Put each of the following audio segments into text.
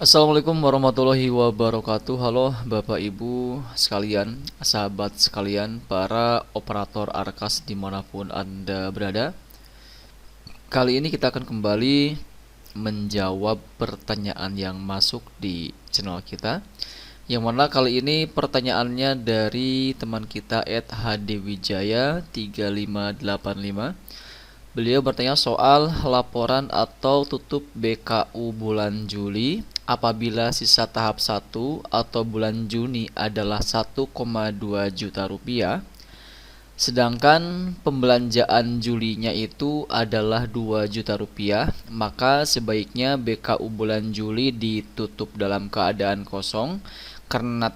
Assalamualaikum warahmatullahi wabarakatuh. Halo Bapak Ibu sekalian, sahabat sekalian, para operator Arkas dimanapun Anda berada. Kali ini kita akan kembali menjawab pertanyaan yang masuk di channel kita. Yang mana kali ini pertanyaannya dari teman kita @hdwijaya3585. Beliau bertanya soal laporan atau tutup BKU bulan Juli apabila sisa tahap 1 atau bulan Juni adalah 1,2 juta rupiah, sedangkan pembelanjaan Julinya itu adalah 2 juta rupiah, maka sebaiknya BKU bulan Juli ditutup dalam keadaan kosong karena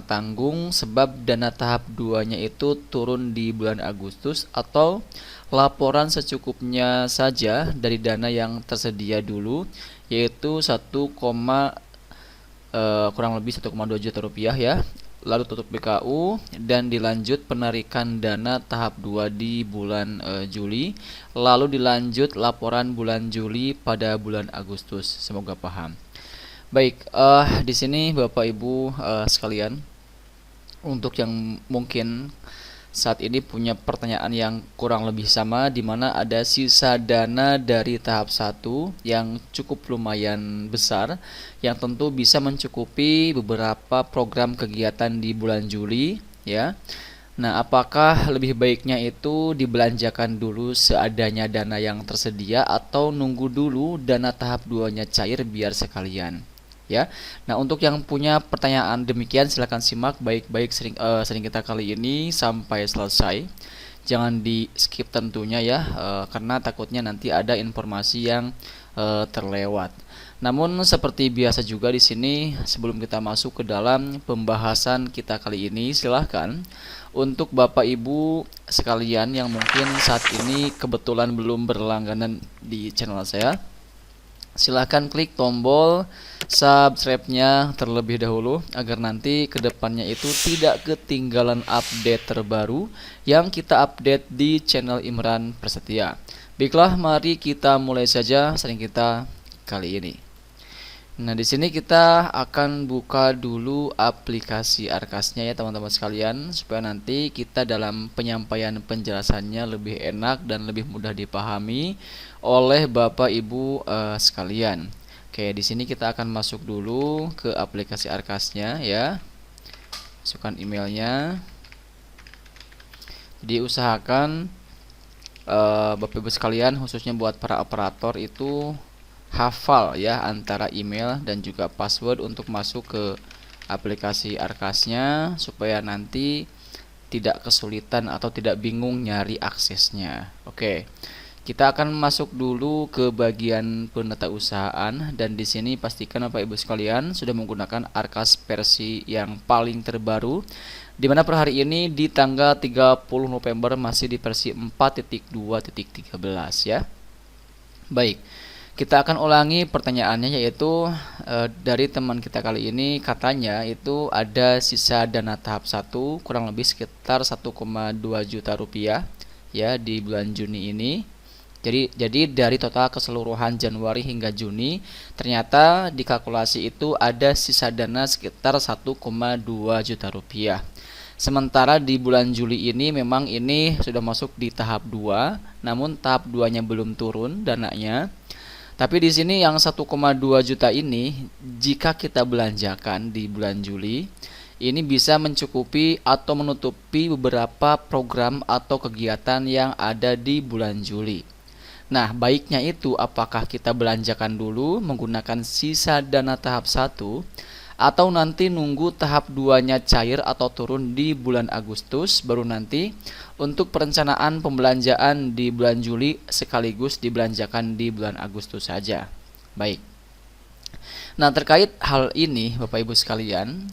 tanggung sebab dana tahap 2-nya itu turun di bulan Agustus, atau laporan secukupnya saja dari dana yang tersedia dulu, yaitu kurang lebih 1,2 juta rupiah ya, lalu tutup BKU dan dilanjut penarikan dana tahap 2 di bulan Juli, lalu dilanjut laporan bulan Juli pada bulan Agustus. Semoga paham. Baik, di sini Bapak Ibu sekalian, untuk yang mungkin saat ini punya pertanyaan yang kurang lebih sama, di mana ada sisa dana dari tahap 1 yang cukup lumayan besar, yang tentu bisa mencukupi beberapa program kegiatan di bulan Juli ya. Nah, apakah lebih baiknya itu dibelanjakan dulu seadanya dana yang tersedia, atau nunggu dulu dana tahap 2-nya cair biar sekalian? Ya. Nah, untuk yang punya pertanyaan demikian silakan simak baik-baik sering kita kali ini sampai selesai. Jangan di skip tentunya ya, karena takutnya nanti ada informasi yang terlewat. Namun seperti biasa juga di sini, sebelum kita masuk ke dalam pembahasan kita kali ini, silahkan untuk Bapak Ibu sekalian yang mungkin saat ini kebetulan belum berlangganan di channel saya, silahkan klik tombol subscribe-nya terlebih dahulu agar nanti kedepannya itu tidak ketinggalan update terbaru yang kita update di channel Imran Prasetya. Baiklah, mari kita mulai saja sharing kita kali ini. Nah, di sini kita akan buka dulu aplikasi Arkasnya ya teman-teman sekalian, supaya nanti kita dalam penyampaian penjelasannya lebih enak dan lebih mudah dipahami oleh Bapak Ibu sekalian. Oke, di sini kita akan masuk dulu ke aplikasi Arkasnya ya. Masukkan emailnya. Jadi usahakan Bapak Ibu sekalian, khususnya buat para operator itu hafal ya antara email dan juga password untuk masuk ke aplikasi Arkasnya, supaya nanti tidak kesulitan atau tidak bingung nyari aksesnya. Oke. Kita akan masuk dulu ke bagian penetausahaan, dan di sini pastikan Bapak Ibu sekalian sudah menggunakan Arkas versi yang paling terbaru, di mana per hari ini di tanggal 30 November masih di versi 4.2.13 ya. Baik. Kita akan ulangi pertanyaannya, yaitu dari teman kita kali ini katanya itu ada sisa dana tahap 1 kurang lebih sekitar 1,2 juta rupiah ya di bulan Juni ini. Jadi dari total keseluruhan Januari hingga Juni ternyata dikalkulasi itu ada sisa dana sekitar 1,2 juta rupiah. Sementara di bulan Juli ini memang ini sudah masuk di tahap 2, namun tahap 2-nya belum turun dananya. Tapi di sini yang 1,2 juta ini jika kita belanjakan di bulan Juli, ini bisa mencukupi atau menutupi beberapa program atau kegiatan yang ada di bulan Juli. Nah, baiknya itu apakah kita belanjakan dulu menggunakan sisa dana tahap 1, atau nanti nunggu tahap 2-nya cair atau turun di bulan Agustus, baru nanti untuk perencanaan pembelanjaan di bulan Juli sekaligus dibelanjakan di bulan Agustus saja. Baik. Nah, terkait hal ini Bapak Ibu sekalian,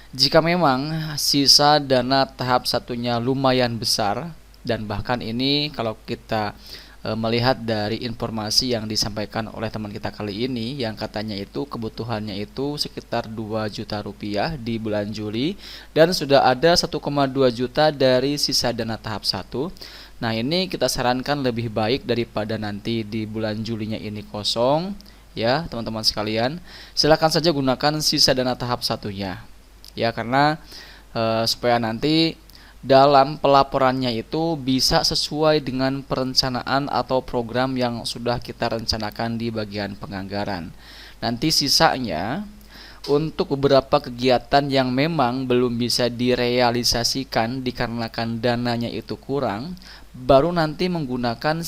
jika memang sisa dana tahap 1-nya lumayan besar, dan bahkan ini kalau kita melihat dari informasi yang disampaikan oleh teman kita kali ini, yang katanya itu kebutuhannya itu sekitar 2 juta rupiah di bulan Juli, dan sudah ada 1,2 juta dari sisa dana tahap 1. Nah, ini kita sarankan lebih baik daripada nanti di bulan Julinya ini kosong ya teman-teman sekalian, silakan saja gunakan sisa dana tahap satunya ya, karena supaya nanti dalam pelaporannya itu bisa sesuai dengan perencanaan atau program yang sudah kita rencanakan di bagian penganggaran. Nanti sisanya untuk beberapa kegiatan yang memang belum bisa direalisasikan dikarenakan dananya itu kurang, baru nanti menggunakan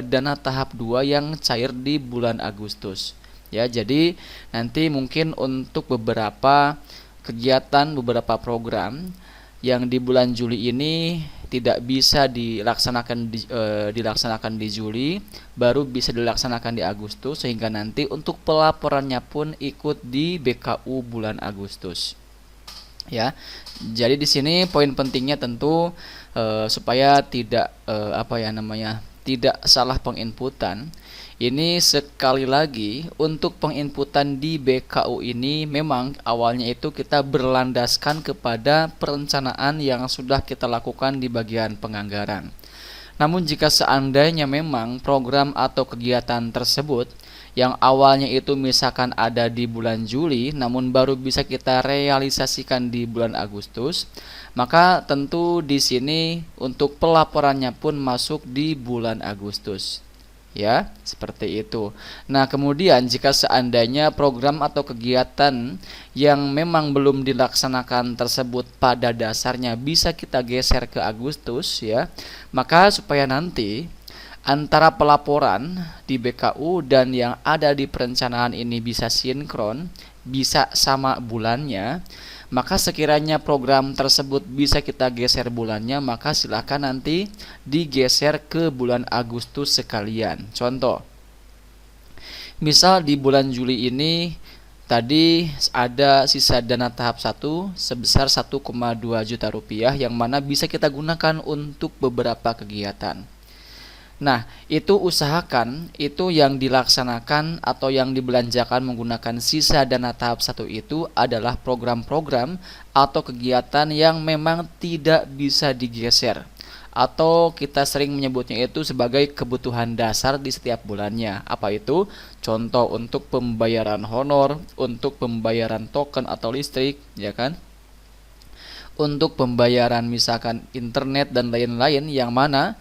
dana tahap 2 yang cair di bulan Agustus. Ya, jadi nanti mungkin untuk beberapa kegiatan, beberapa program yang di bulan Juli ini tidak bisa dilaksanakan di Juli, baru bisa dilaksanakan di Agustus, sehingga nanti untuk pelaporannya pun ikut di BKU bulan Agustus. Ya, jadi di sini poin pentingnya tentu supaya tidak tidak salah penginputan. Ini sekali lagi untuk penginputan di BKU ini memang awalnya itu kita berlandaskan kepada perencanaan yang sudah kita lakukan di bagian penganggaran. Namun jika seandainya memang program atau kegiatan tersebut yang awalnya itu misalkan ada di bulan Juli namun baru bisa kita realisasikan di bulan Agustus, maka tentu di sini untuk pelaporannya pun masuk di bulan Agustus. Ya, seperti itu. Nah, kemudian jika seandainya program atau kegiatan yang memang belum dilaksanakan tersebut pada dasarnya bisa kita geser ke Agustus ya, maka supaya nanti antara pelaporan di BKU dan yang ada di perencanaan ini bisa sinkron, bisa sama bulannya, maka sekiranya program tersebut bisa kita geser bulannya, maka silakan nanti digeser ke bulan Agustus sekalian. Contoh, misal di bulan Juli ini tadi ada sisa dana tahap 1 sebesar 1,2 juta rupiah yang mana bisa kita gunakan untuk beberapa kegiatan. Nah, itu usahakan itu yang dilaksanakan atau yang dibelanjakan menggunakan sisa dana tahap 1 itu adalah program-program atau kegiatan yang memang tidak bisa digeser, atau kita sering menyebutnya itu sebagai kebutuhan dasar di setiap bulannya. Apa itu? Contoh untuk pembayaran honor, untuk pembayaran token atau listrik, ya kan? Untuk pembayaran misalkan internet dan lain-lain yang mana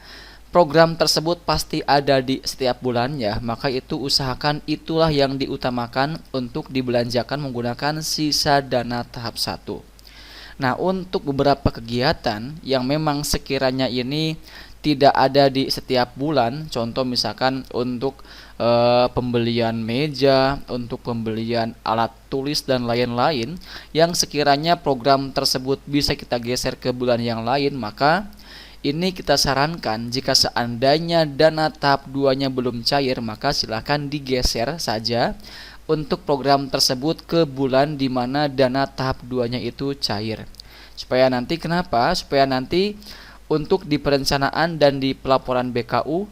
program tersebut pasti ada di setiap bulannya, maka itu usahakan itulah yang diutamakan untuk dibelanjakan menggunakan sisa dana tahap 1. Nah, untuk beberapa kegiatan yang memang sekiranya ini tidak ada di setiap bulan, contoh misalkan untuk pembelian meja, untuk pembelian alat tulis dan lain-lain yang sekiranya program tersebut bisa kita geser ke bulan yang lain, maka ini kita sarankan jika seandainya dana tahap 2-nya belum cair, maka silakan digeser saja untuk program tersebut ke bulan di mana dana tahap 2-nya itu cair. Supaya nanti kenapa? Supaya nanti untuk di perencanaan dan di pelaporan BKU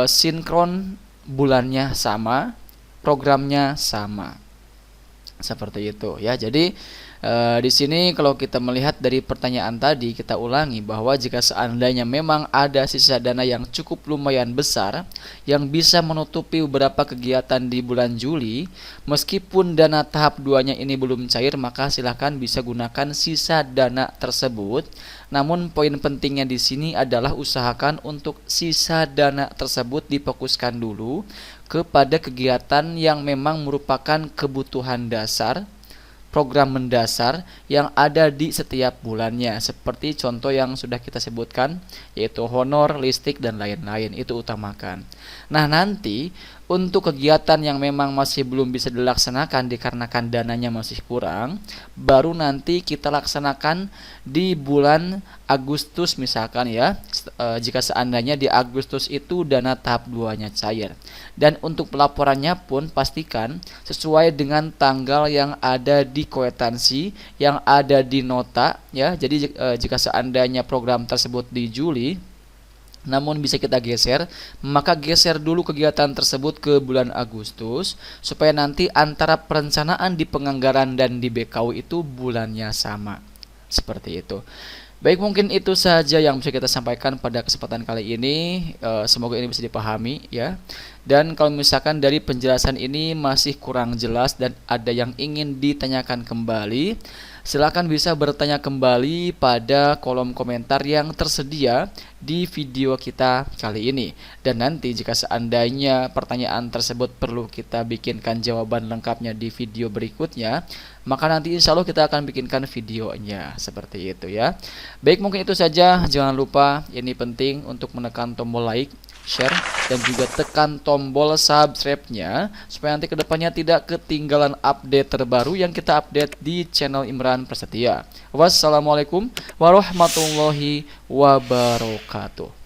sinkron bulannya sama, programnya sama. Seperti itu ya. Jadi di sini kalau kita melihat dari pertanyaan tadi, kita ulangi bahwa jika seandainya memang ada sisa dana yang cukup lumayan besar yang bisa menutupi beberapa kegiatan di bulan Juli, meskipun dana tahap 2-nya ini belum cair, maka silakan bisa gunakan sisa dana tersebut. Namun poin pentingnya di sini adalah usahakan untuk sisa dana tersebut difokuskan dulu kepada kegiatan yang memang merupakan kebutuhan dasar, program mendasar yang ada di setiap bulannya, seperti contoh yang sudah kita sebutkan, yaitu honor, listrik, dan lain-lain. Itu utamakan. Nah, nanti untuk kegiatan yang memang masih belum bisa dilaksanakan dikarenakan dananya masih kurang, baru nanti kita laksanakan di bulan Agustus misalkan ya, jika seandainya di Agustus itu dana tahap 2-nya cair. Dan untuk pelaporannya pun pastikan sesuai dengan tanggal yang ada di kwitansi, yang ada di nota ya. Jadi jika seandainya program tersebut di Juli namun bisa kita geser, maka geser dulu kegiatan tersebut ke bulan Agustus supaya nanti antara perencanaan di penganggaran dan di BKU itu bulannya sama. Seperti itu. Baik, mungkin itu saja yang bisa kita sampaikan pada kesempatan kali ini. Semoga ini bisa dipahami ya. Dan kalau misalkan dari penjelasan ini masih kurang jelas dan ada yang ingin ditanyakan kembali, silakan bisa bertanya kembali pada kolom komentar yang tersedia di video kita kali ini. Dan nanti jika seandainya pertanyaan tersebut perlu kita bikinkan jawaban lengkapnya di video berikutnya, maka nanti insya Allah kita akan bikinkan videonya seperti itu ya. Baik, mungkin itu saja. Jangan lupa, ini penting untuk menekan tombol like, share, dan juga tekan tombol subscribe-nya supaya nanti kedepannya tidak ketinggalan update terbaru yang kita update di channel Imran Prasetya. Wassalamualaikum warahmatullahi wabarakatuh.